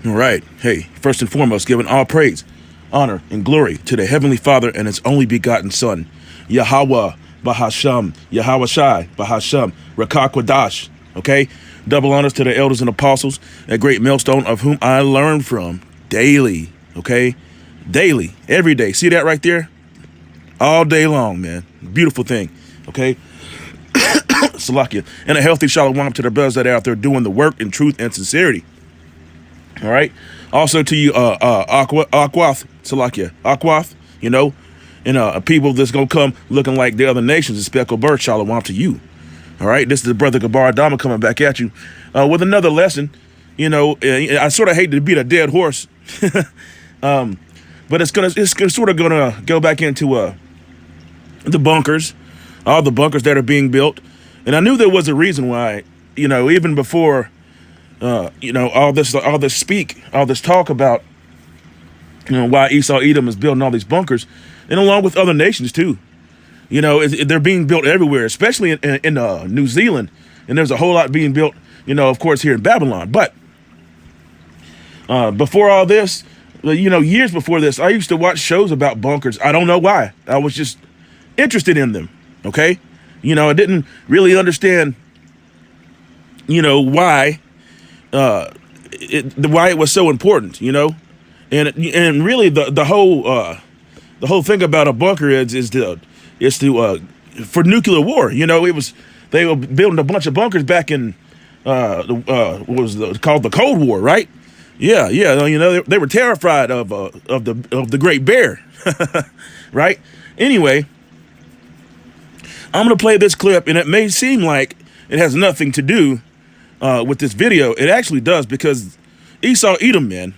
All right. Hey, first and foremost, giving all praise, honor, and glory to the Heavenly Father and His only begotten Son, Yahweh Bahasham, Yahweh Shai Bahasham, Rakakwadash. Okay? Double honors to the elders and apostles, a great millstone of whom I learn from daily. Okay? Daily. Every day. See that right there? All day long, man. Beautiful thing. Okay? Salakia. And a healthy shalom to the brothers that are out there doing the work in truth and sincerity. All right. Also to you, Akwath, Salakia, Akwath, you know, and people that's gonna come looking like the other nations, a speckled bird, shalom to you. All right. This is the brother Gabar Adama coming back at you with another lesson. You know, I sort of hate to beat a dead horse, but it's sort of gonna go back into the bunkers, all the bunkers that are being built, and I knew there was a reason why. You know, even before. You know, all this talk about, you know, why Esau Edom is building all these bunkers, and along with other nations too. You know, they're being built everywhere, especially in New Zealand, and there's a whole lot being built, you know, of course, here in Babylon. But before all this, you know, years before this, I used to watch shows about bunkers. I don't know why. I was just interested in them. Okay, you know, I didn't really understand, you know, why. Why it was so important, you know, and really the whole thing about a bunker is for nuclear war. You know, they were building a bunch of bunkers back in what was called the Cold War, right? Yeah. You know, they were terrified of the Great Bear, right? Anyway, I'm gonna play this clip, and it may seem like it has nothing to do. With this video, it actually does, because Esau Edom, man,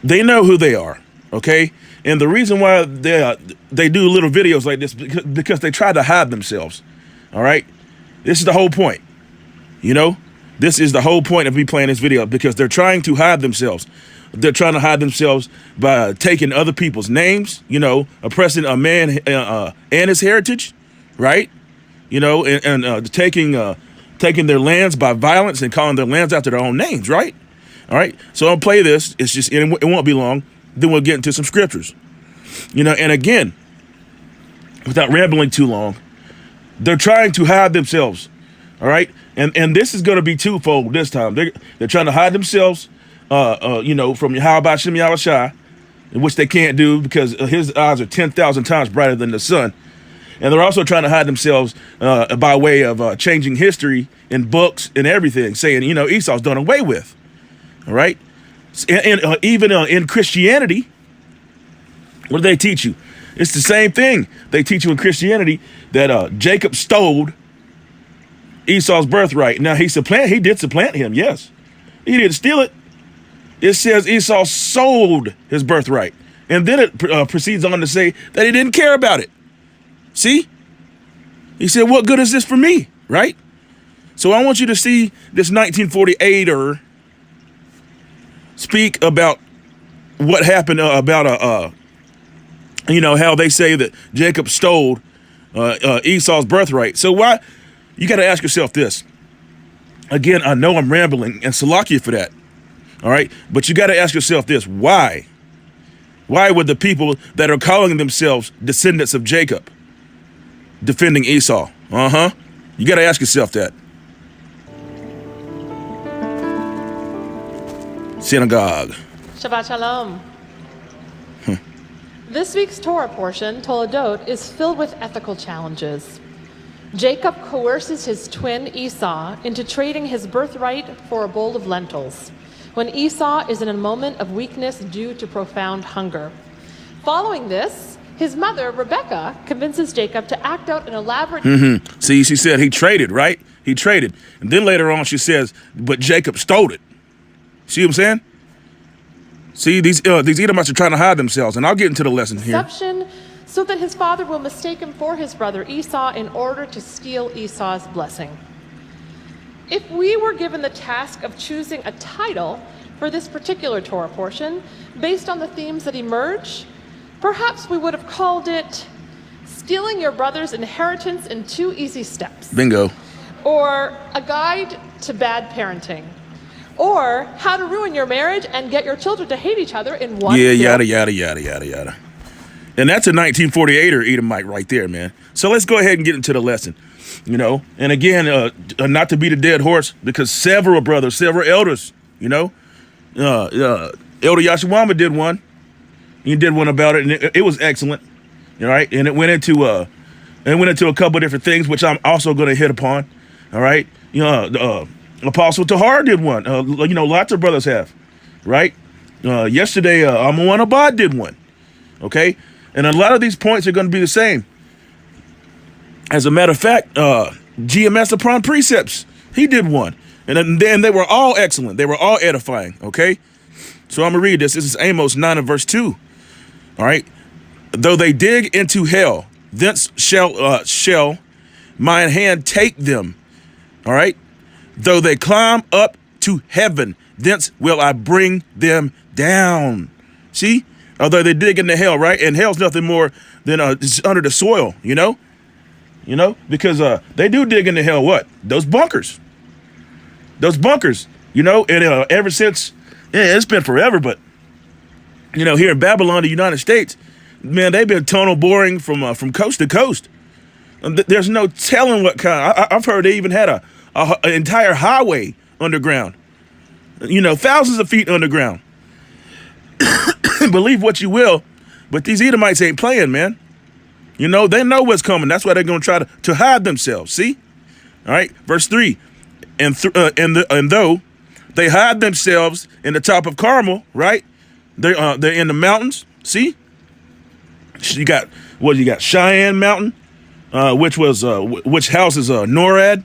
they know who they are, okay? And the reason why they do little videos like this because they try to hide themselves, all right? This is the whole point, you know? This is the whole point of me playing this video, because they're trying to hide themselves. They're trying to hide themselves by taking other people's names, you know, oppressing a man and his heritage, right? You know, and taking their lands by violence and calling their lands after their own names, right? All right. So I'll play this. It's just, it won't be long. Then we'll get into some scriptures. You know, and again, without rambling too long, they're trying to hide themselves. All right. And this is going to be twofold this time. They're trying to hide themselves, you know, from Yahweh Shem Yahweh Shai, which they can't do because his eyes are 10,000 times brighter than the sun. And they're also trying to hide themselves by way of changing history in books and everything, saying, you know, Esau's done away with. All right. And even in Christianity, what do they teach you? It's the same thing. They teach you in Christianity that Jacob stole Esau's birthright. Now, he did supplant him. Yes, he didn't steal it. It says Esau sold his birthright. And then it proceeds on to say that he didn't care about it. See? He said, what good is this for me? Right? So I want you to see this 1948er speak about what happened about, you know, how they say that Jacob stole Esau's birthright. So why? You got to ask yourself this. Again, I know I'm rambling, and Salakia for that. All right? But you got to ask yourself this. Why? Why would the people that are calling themselves descendants of Jacob defending Esau? You got to ask yourself that. Synagogue. Shabbat Shalom. This week's Torah portion, Toledot, is filled with ethical challenges. Jacob coerces his twin Esau into trading his birthright for a bowl of lentils, when Esau is in a moment of weakness due to profound hunger. Following this, his mother, Rebecca, convinces Jacob to act out an elaborate... See, she said he traded, right? He traded. And then later on she says, but Jacob stole it. See what I'm saying? See, these Edomites are trying to hide themselves. And I'll get into the lesson here. Deception, so that his father will mistake him for his brother Esau in order to steal Esau's blessing. If we were given the task of choosing a title for this particular Torah portion, based on the themes that emerge, perhaps we would have called it Stealing Your Brother's Inheritance in 2 Easy Steps. Bingo. Or A Guide to Bad Parenting. or how to ruin your marriage and get your children to hate each other in one Yeah, film. yada, yada, yada, yada, yada. And that's a 1948er Edomite right there, man. So let's go ahead and get into the lesson, you know. And again, not to beat a dead horse, because several brothers, several elders, you know, Elder Yashawama did one. He did one about it, and it was excellent, all right. And it went into a couple of different things, which I'm also going to hit upon, all right. You know, Apostle Tahar did one. You know, lots of brothers have, right? Yesterday, Amun Abad did one, okay. And a lot of these points are going to be the same. As a matter of fact, GMS upon precepts, he did one. And then they were all excellent. They were all edifying, okay? So I'm going to read this. This is Amos 9 and verse 2. All right? Though they dig into hell, thence shall mine hand take them. All right? Though they climb up to heaven, thence will I bring them down. See? Although they dig into hell, right? And hell's nothing more than it's under the soil, you know? You know? Because they do dig into hell, what? Those bunkers. Those bunkers, you know? And ever since, yeah, it's been forever, but, you know, here in Babylon, the United States, man, they've been tunnel boring from coast to coast. There's no telling what kind. I've heard they even had an entire highway underground. You know, thousands of feet underground. Believe what you will, but these Edomites ain't playing, man. You know, they know what's coming. That's why they're going to try to hide themselves. See? All right. Verse 3. And though they hide themselves in the top of Carmel, right? They're in the mountains. See? You got Cheyenne Mountain, which houses NORAD.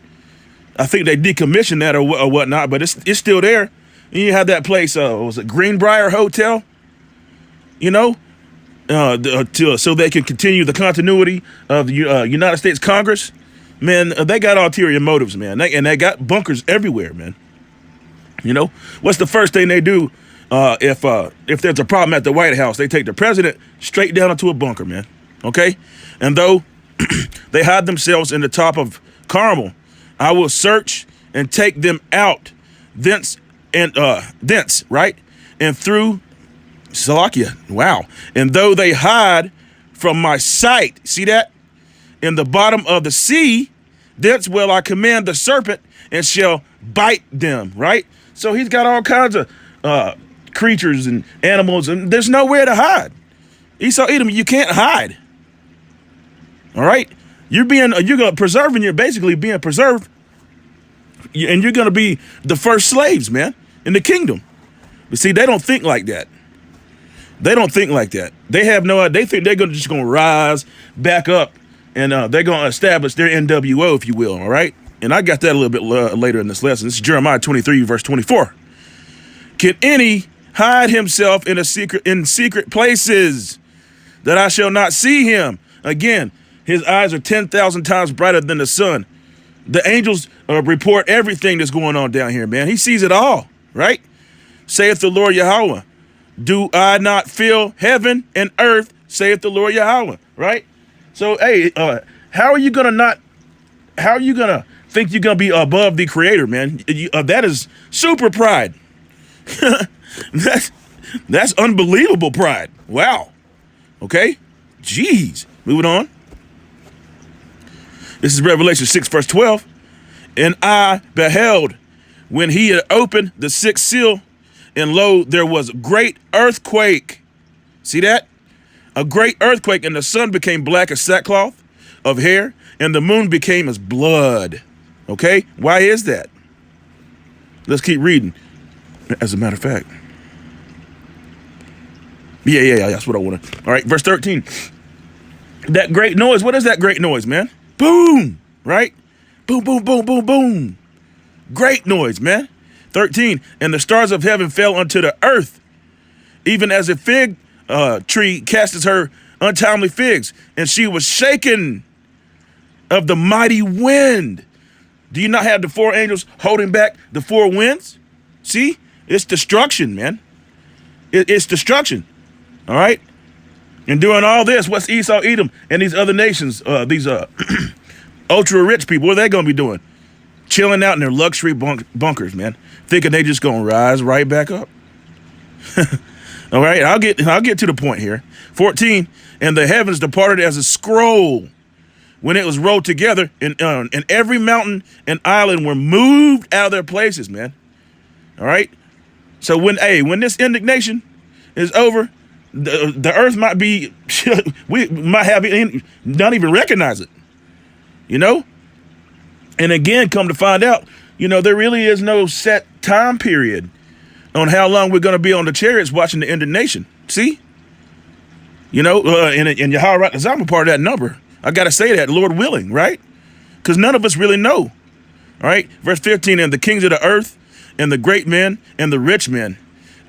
I think they decommissioned that or whatnot, but it's still there. And you have that place, was it Greenbrier Hotel? You know, so they can continue the continuity of the United States Congress. Man, they got ulterior motives, man. They got bunkers everywhere, man. You know, what's the first thing they do if there's a problem at the White House? They take the president straight down into a bunker, man. Okay, and though they hide themselves in the top of Carmel, I will search and take them out thence, right, and through Salakia. Wow. And though they hide from my sight, see that? In the bottom of the sea, thence will I command the serpent and shall bite them, right? So he's got all kinds of creatures and animals, and there's nowhere to hide. Esau Edom, you can't hide. All right? You're preserving, you're basically being preserved, and you're going to be the first slaves, man, in the kingdom. But see, they don't think like that. They don't think like that. They have no idea. They think they're just going to rise back up, and they're going to establish their NWO, if you will, all right? And I got that a little bit later in this lesson. This is Jeremiah 23, verse 24. Can any hide himself in secret places that I shall not see him? Again, his eyes are 10,000 times brighter than the sun. The angels report everything that's going on down here, man. He sees it all, right? Saith the Lord Yahweh. Do I not fill heaven and earth, saith the Lord Yahweh, right? So, hey, how are you going to think you're going to be above the creator, man? That is super pride. That's unbelievable pride. Wow. Okay? Jeez. Moving on. This is Revelation 6, verse 12. And I beheld when he had opened the sixth seal, and lo, there was a great earthquake. See that? A great earthquake, and the sun became black as sackcloth of hair, and the moon became as blood. Okay? Why is that? Let's keep reading. As a matter of fact. Yeah, that's what I want to. All right, verse 13. That great noise, what is that great noise, man? Boom, right? Boom, boom, boom, boom, boom. Great noise, man. 13, and the stars of heaven fell unto the earth, even as a fig tree casteth her untimely figs, and she was shaken of the mighty wind. Do you not have the four angels holding back the four winds? See, it's destruction, man. It's destruction, all right? And doing all this, what's Esau, Edom, and these other nations, these ultra-rich people, what are they going to be doing? chilling out in their luxury bunkers, man, thinking they just gonna rise right back up. All right, I'll get to the point here. 14, and the heavens departed as a scroll when it was rolled together, and every mountain and island were moved out of their places, man. All right, so when this indignation is over, the earth might be, we might have not even recognize it, you know? And again, come to find out, there really is no set time period on how long we're going to be on the chariots watching the indignation. See? And Yahweh, because I'm a part of that number. I got to say that, Lord willing, right? Because none of us really know. All right? Verse 15, and the kings of the earth, and the great men, and the rich men,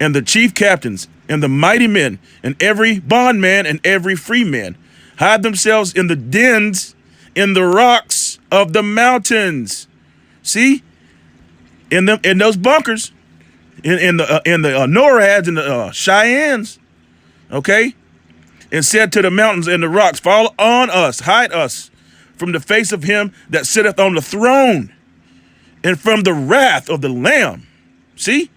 and the chief captains, and the mighty men, and every bondman, and every free man, hide themselves in the dens, in the rocks of the mountains. See? In those bunkers, in the Norads and the Cheyennes, okay? And said to the mountains and the rocks, fall on us, hide us from the face of him that sitteth on the throne and from the wrath of the Lamb. See?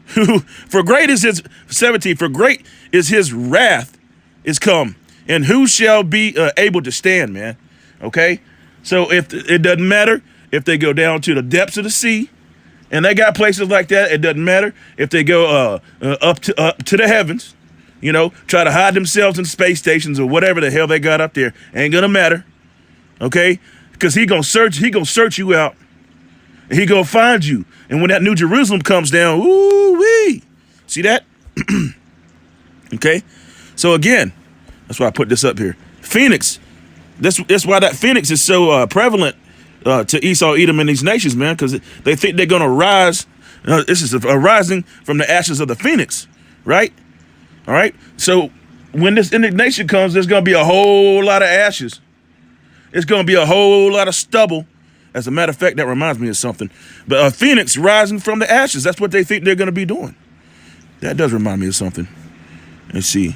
For great is his, 17, for great is his wrath is come, and who shall be able to stand, man? Okay? So if it doesn't matter if they go down to the depths of the sea, and they got places like that, it doesn't matter if they go up to the heavens, try to hide themselves in space stations or whatever the hell they got up there. Ain't gonna matter, okay? Because he gonna search you out. He gonna find you. And when that New Jerusalem comes down, ooh-wee. See that? Okay? So again, that's why I put this up here. Phoenix. That's why that Phoenix is so prevalent to Esau, Edom, and these nations, man, because they think they're gonna rise. This is a rising from the ashes of the Phoenix, right? All right. So when this indignation comes, there's going to be a whole lot of ashes. It's going to be a whole lot of stubble. As a matter of fact, that reminds me of something. But a phoenix rising from the ashes. That's what they think they're going to be doing. That does remind me of something. Let's see.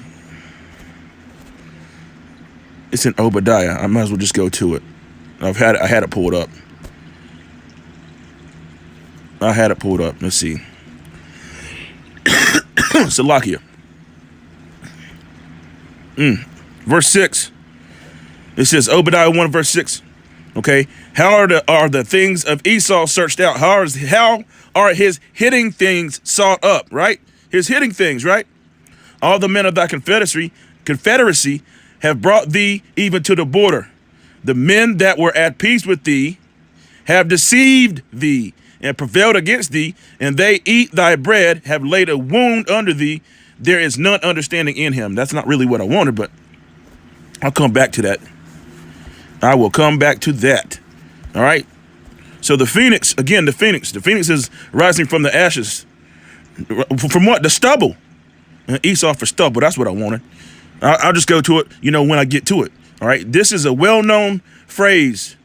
It's in Obadiah. I might as well just go to it. I had it pulled up. Let's see. Salakia. Verse 6. It says Obadiah 1 verse 6. Okay. How are the things of Esau searched out? How are his hitting things sought up, right? His hitting things, right? All the men of thy confederacy have brought thee even to the border. The men that were at peace with thee have deceived thee and prevailed against thee, and they eat thy bread, have laid a wound under thee. There is none understanding in him. That's not really what I wanted, but I'll come back to that. I will come back to that. All right. So the Phoenix, again, the Phoenix is rising from the ashes. From what? The stubble. And Esau for stubble. That's what I wanted. I'll just go to it, when I get to it. All right. This is a well-known phrase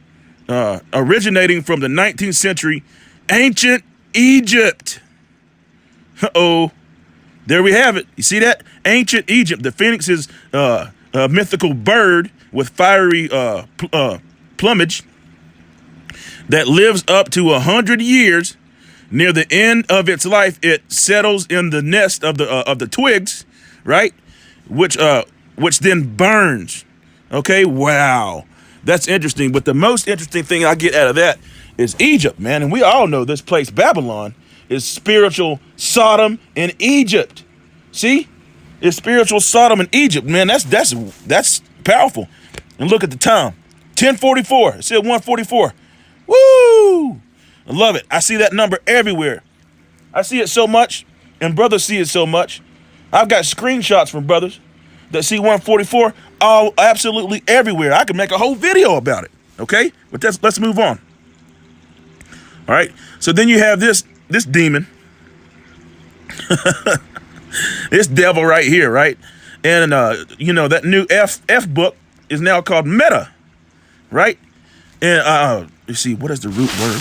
originating from the 19th century, ancient Egypt. Uh-oh. There we have it. You see that? Ancient Egypt. The phoenix is a mythical bird with fiery plumage that lives up to 100 years. Near the end of its life, it settles in the nest of the twigs, right? Which then burns. Okay, wow, that's interesting. But the most interesting thing I get out of that is Egypt, man. And we all know this place, Babylon, is spiritual Sodom and Egypt. See, it's spiritual Sodom and Egypt, man. That's powerful. And look at the time, 10:44. It said 1:44. Woo! I love it. I see that number everywhere. I see it so much, and brothers see it so much. I've got screenshots from brothers that see 144 all absolutely everywhere. I could make a whole video about it. Okay, but let's move on. All right. So then you have this demon, this devil right here, right? And that new F book is now called Meta, right? And let's see, what is the root word?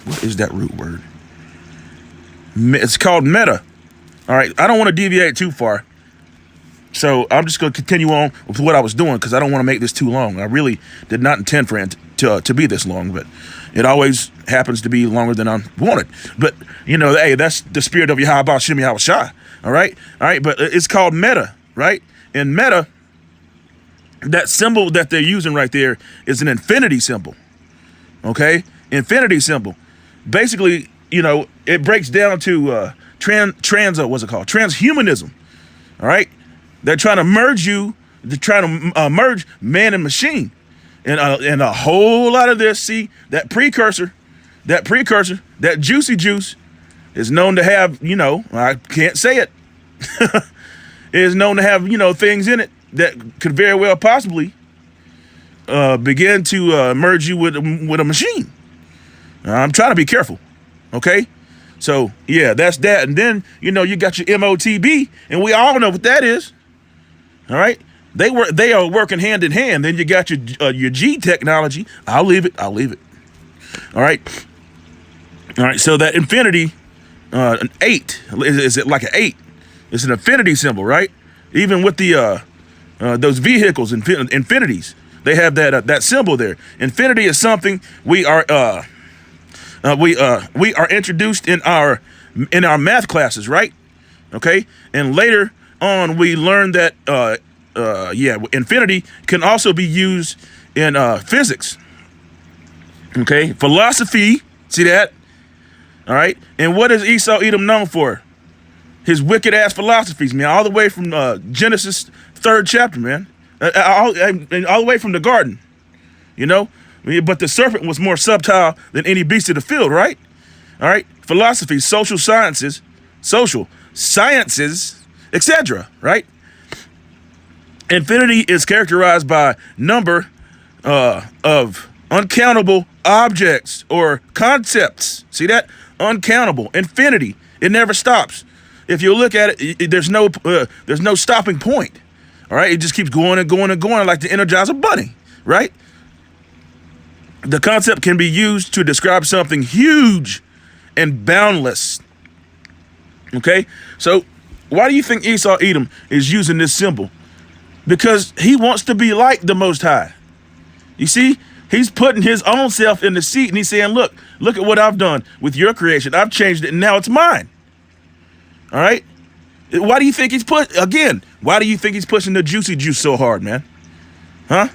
What is that root word? It's called Meta. All right. I don't want to deviate too far, so I'm just going to continue on with what I was doing because I don't want to make this too long. I really did not intend for it to be this long, but it always happens to be longer than I wanted. But hey, that's the spirit of Yahweh Shem Yahweh Shai. All right, but it's called meta, right? And meta, that symbol that they're using right there is an infinity symbol. Okay, infinity symbol. Basically, it breaks down to what's it called? Transhumanism. All right, they're trying to merge merge man and machine, and a whole lot of this. See, that precursor, that juicy juice, is known to have, I can't say it, is known to have things in it that could very well possibly begin to merge you with a machine. I'm trying to be careful, okay? So yeah, that's that. And then you got your MOTB, and we all know what that is. All right, they are working hand in hand. Then you got your G technology. I'll leave it. All right. So that infinity, an 8, is it like an 8? It's an infinity symbol, right? Even with the those vehicles, infinities, they have that symbol there. Infinity is something we are introduced in our math classes, right? Okay, and later on we learned that infinity can also be used in physics. Okay, philosophy. See that? All right, and what is Esau Edom known for? His wicked ass philosophies, man. All the way from Genesis 3rd chapter, man. All the way from the garden, But the serpent was more subtle than any beast of the field, right? All right. Philosophy, social sciences, etc. Right? Infinity is characterized by number of uncountable objects or concepts. See that? Uncountable. Infinity. It never stops. If you look at it, there's no stopping point. All right. It just keeps going and going and going like the Energizer Bunny. Right? The concept can be used to describe something huge and boundless. Okay? So why do you think Esau Edom is using this symbol? Because he wants to be like the Most High. You see? He's putting his own self in the seat and he's saying, look at what I've done with your creation. I've changed it and now it's mine. All right? Why do you think he's pushing the juicy juice so hard, man? Huh?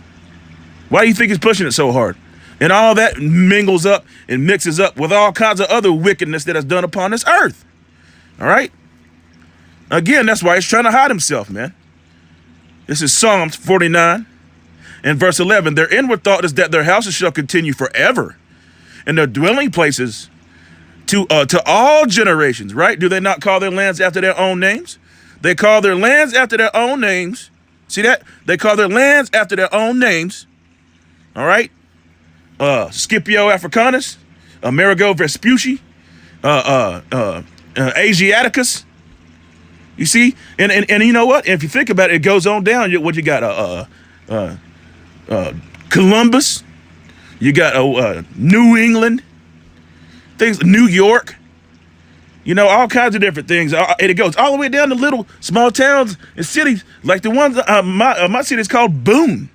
Why do you think he's pushing it so hard? And all that mingles up and mixes up with all kinds of other wickedness that is done upon this earth. All right? Again, that's why he's trying to hide himself, man. This is Psalms 49 and verse 11. Their inward thought is that their houses shall continue forever, and their dwelling places to all generations, right? Do they not call their lands after their own names? They call their lands after their own names. See that? They call their lands after their own names. All right? Scipio Africanus, Amerigo Vespucci, Asiaticus. You see? And you know what? If you think about it, it goes on down. What you got? Columbus. You got New England. Things, New York. All kinds of different things. And it goes all the way down to little small towns and cities like the ones. My city is called Boone.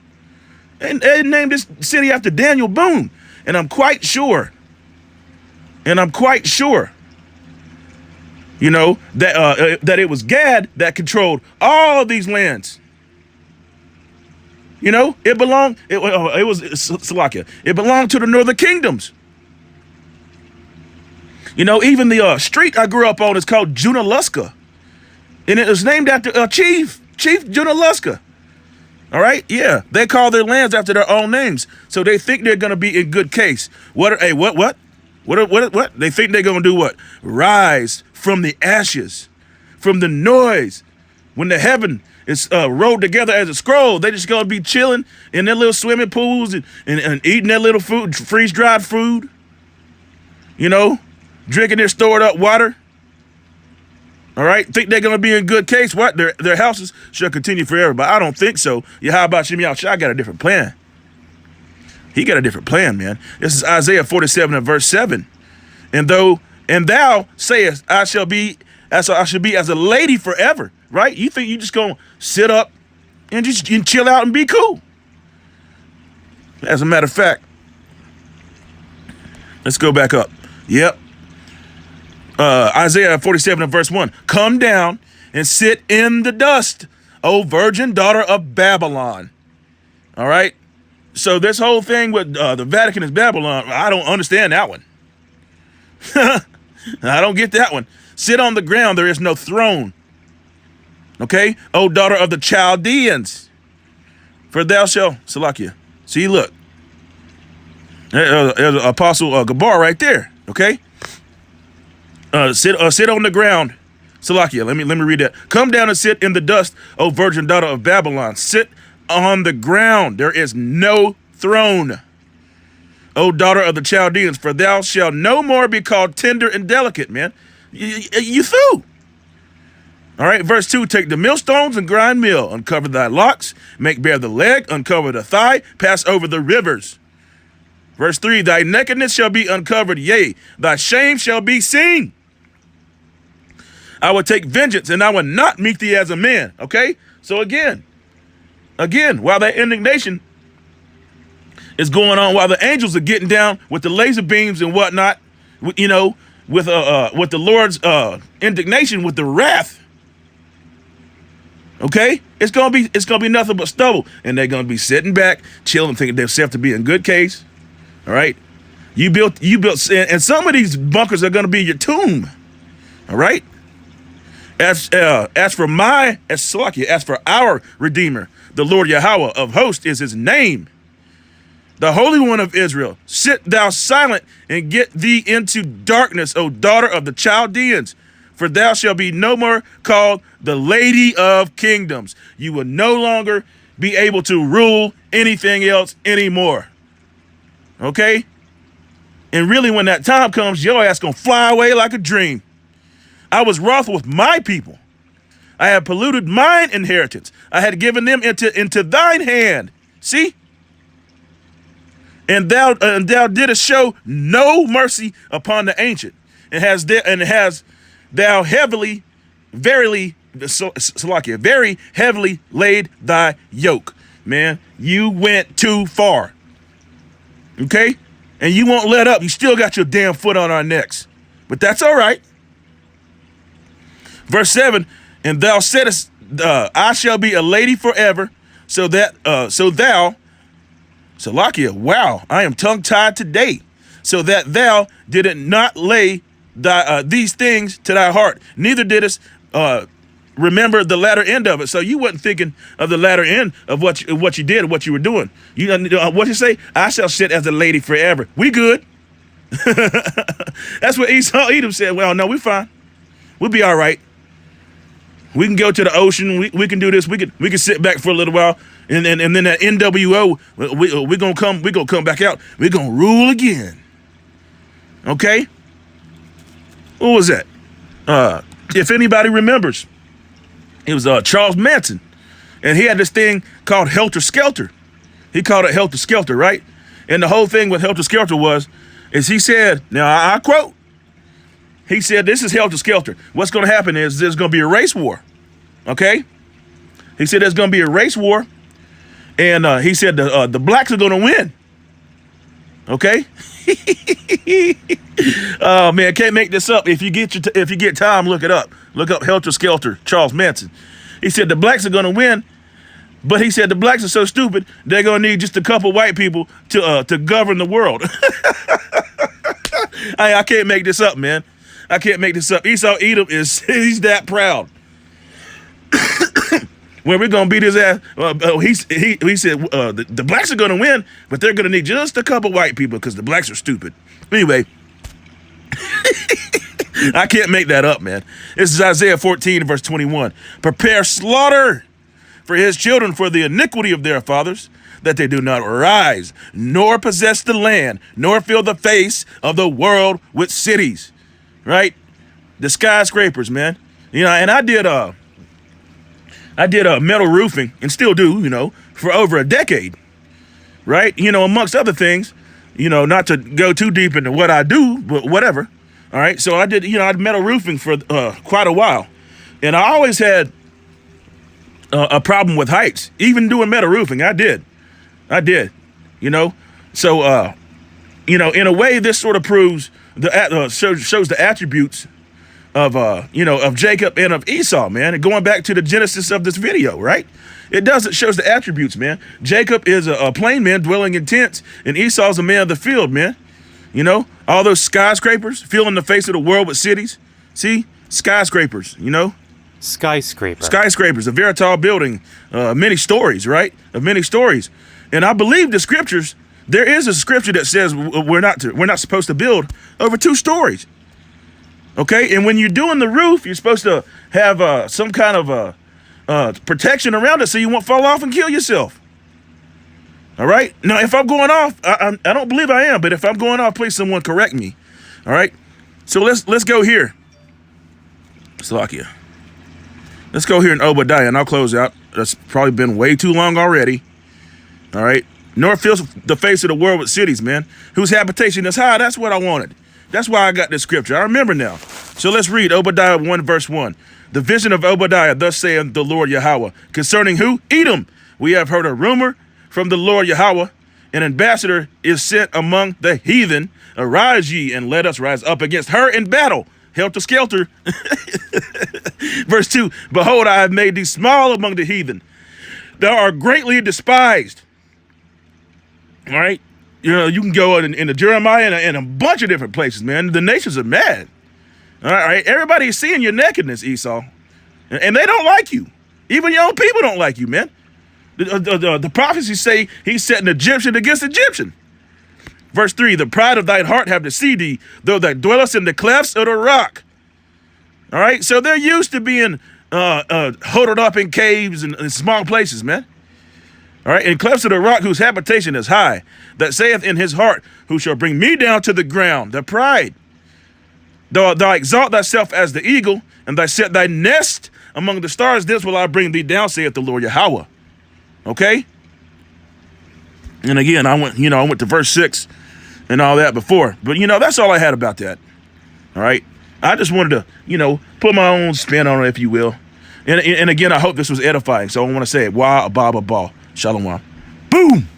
And they named this city after Daniel Boone. And I'm quite sure, that it was Gad that controlled all these lands. It belonged to the northern kingdoms. Even the street I grew up on is called Junaluska. And it was named after Chief Junaluska. All right? Yeah. They call their lands after their own names. So they think they're going to be in good case. What? They think they're going to do what? Rise from the ashes, from the noise. When the heaven is rolled together as a scroll, they just going to be chilling in their little swimming pools and eating their little food, freeze-dried food. Drinking their stored up water. All right, think they're going to be in good case? What? Their houses shall continue forever, but I don't think so. How about Shem Yahweh Shai got a different plan? He got a different plan, man. This is Isaiah 47 and verse 7. And thou sayest, I shall be as a lady forever, right? You think you just going to sit up and just chill out and be cool? As a matter of fact, Let's go back up. Yep. Isaiah 47 and verse 1. Come down and sit in the dust, O virgin daughter of Babylon. All right. So this whole thing with the Vatican is Babylon, I don't understand that one. I don't get that one. Sit on the ground, there is no throne. Okay. O daughter of the Chaldeans, for thou shalt, Salakia. See, look. There's Apostle Gabar right there. Okay. Sit on the ground. Salakia, let me read that. Come down and sit in the dust, O virgin daughter of Babylon. Sit on the ground. There is no throne. O daughter of the Chaldeans, for thou shalt no more be called tender and delicate, man. You through. All right, verse 2, take the millstones and grind meal, uncover thy locks, make bare the leg, uncover the thigh, pass over the rivers. Verse 3, thy nakedness shall be uncovered, yea, thy shame shall be seen. I will take vengeance, and I will not meet thee as a man. Okay? So again, while that indignation is going on, while the angels are getting down with the laser beams and whatnot, you know, with the Lord's indignation, with the wrath, okay, it's gonna be nothing but stubble, and they're gonna be sitting back, chilling, thinking themselves to be in good case. All right, you built, and some of these bunkers are gonna be your tomb. All right. As for our Redeemer, the Lord Yahweh of hosts is his name. The Holy One of Israel, sit thou silent and get thee into darkness, O daughter of the Chaldeans, for thou shalt be no more called the Lady of Kingdoms. You will no longer be able to rule anything else anymore. Okay? And really, when that time comes, your ass gonna fly away like a dream. I was wroth with my people. I have polluted mine inheritance. I had given them into thine hand. See? And thou didst show no mercy upon the ancient, and has thou heavily, very heavily laid thy yoke. Man, you went too far. Okay? And you won't let up. You still got your damn foot on our necks. But that's all right. Verse 7, and thou saidest, I shall be a lady forever, so thou, Salakia, wow, I am tongue-tied today, so that thou didst not lay these things to thy heart, neither didst remember the latter end of it. So you wasn't thinking of the latter end of what you did, what you were doing. What you say? I shall sit as a lady forever. We good. That's what Edom said. Well, no, we fine. We'll be all right. We can go to the ocean. We can do this. We can sit back for a little while, and then that NWO, we're gonna come back out. We're gonna rule again. Okay. What was that? If anybody remembers, it was Charles Manson, and he had this thing called Helter Skelter. He called it Helter Skelter, right? And the whole thing with Helter Skelter is he said, now I quote. He said, this is Helter Skelter. What's going to happen is there's going to be a race war, okay? He said there's going to be a race war, and he said the blacks are going to win, okay? Oh man, can't make this up. If you get time, look it up. Look up Helter Skelter, Charles Manson. He said the blacks are going to win, but he said the blacks are so stupid they're going to need just a couple white people to govern the world. I can't make this up, man. I can't make this up. Esau Edom he's that proud. When we're gonna beat his ass, he said the blacks are gonna win, but they're gonna need just a couple white people because the blacks are stupid. Anyway, I can't make that up, man. This is Isaiah 14 verse 21. Prepare slaughter for his children for the iniquity of their fathers, that they do not rise, nor possess the land, nor fill the face of the world with cities. Right? The skyscrapers, man. You know, and I did metal roofing, and still do, for over a decade. Right? Amongst other things, not to go too deep into what I do, but whatever. All right. So I did metal roofing for quite a while. And I always had a problem with heights. Even doing metal roofing, I did. So in a way, this sort of proves shows the attributes of of Jacob and of Esau, man. And going back to the genesis of this video, right? It shows the attributes, man. Jacob is a plain man dwelling in tents, and Esau's a man of the field, man. All those skyscrapers filling the face of the world with cities. See, skyscrapers, Skyscrapers, a very tall building, many stories, right? Of many stories. And I believe the scriptures, there is a scripture that says we're not supposed to build over 2 stories. Okay, and when you're doing the roof, you're supposed to have some kind of protection around it so you won't fall off and kill yourself. All right. Now, if I'm going off, I don't believe I am, but if I'm going off, please someone correct me. All right. So let's go here. Salakia. Let's go here in Obadiah, and I'll close out. That's probably been way too long already. All right. Nor fills the face of the world with cities, man, whose habitation is high. That's what I wanted. That's why I got this scripture. I remember now. So let's read Obadiah 1, verse 1. The vision of Obadiah, thus saith the Lord Yahweh. Concerning who? Edom. We have heard a rumor from the Lord Yahweh. An ambassador is sent among the heathen. Arise ye, and let us rise up against her in battle. Helter skelter. Verse 2. Behold, I have made thee small among the heathen. Thou art greatly despised. All right. You can go into Jeremiah and a bunch of different places, man. The nations are mad. All right. Everybody's seeing your nakedness, Esau. And they don't like you. Even your own people don't like you, man. The prophecies say he set an Egyptian against Egyptian. Verse 3, the pride of thine heart have deceived thee, though thou dwellest in the clefts of the rock. All right. So they're used to being huddled up in caves and small places, man. All right, in clefts of the rock whose habitation is high, that saith in his heart, who shall bring me down to the ground, the pride. Thou exalt thyself as the eagle, and thou set thy nest among the stars, this will I bring thee down, saith the Lord Yahweh. Okay? And again, I went to verse 6 and all that before. But, that's all I had about that. All right? I just wanted to, put my own spin on it, if you will. And again, I hope this was edifying. So I want to say it. Wah, ba, ba, ba. Shalom. Boom.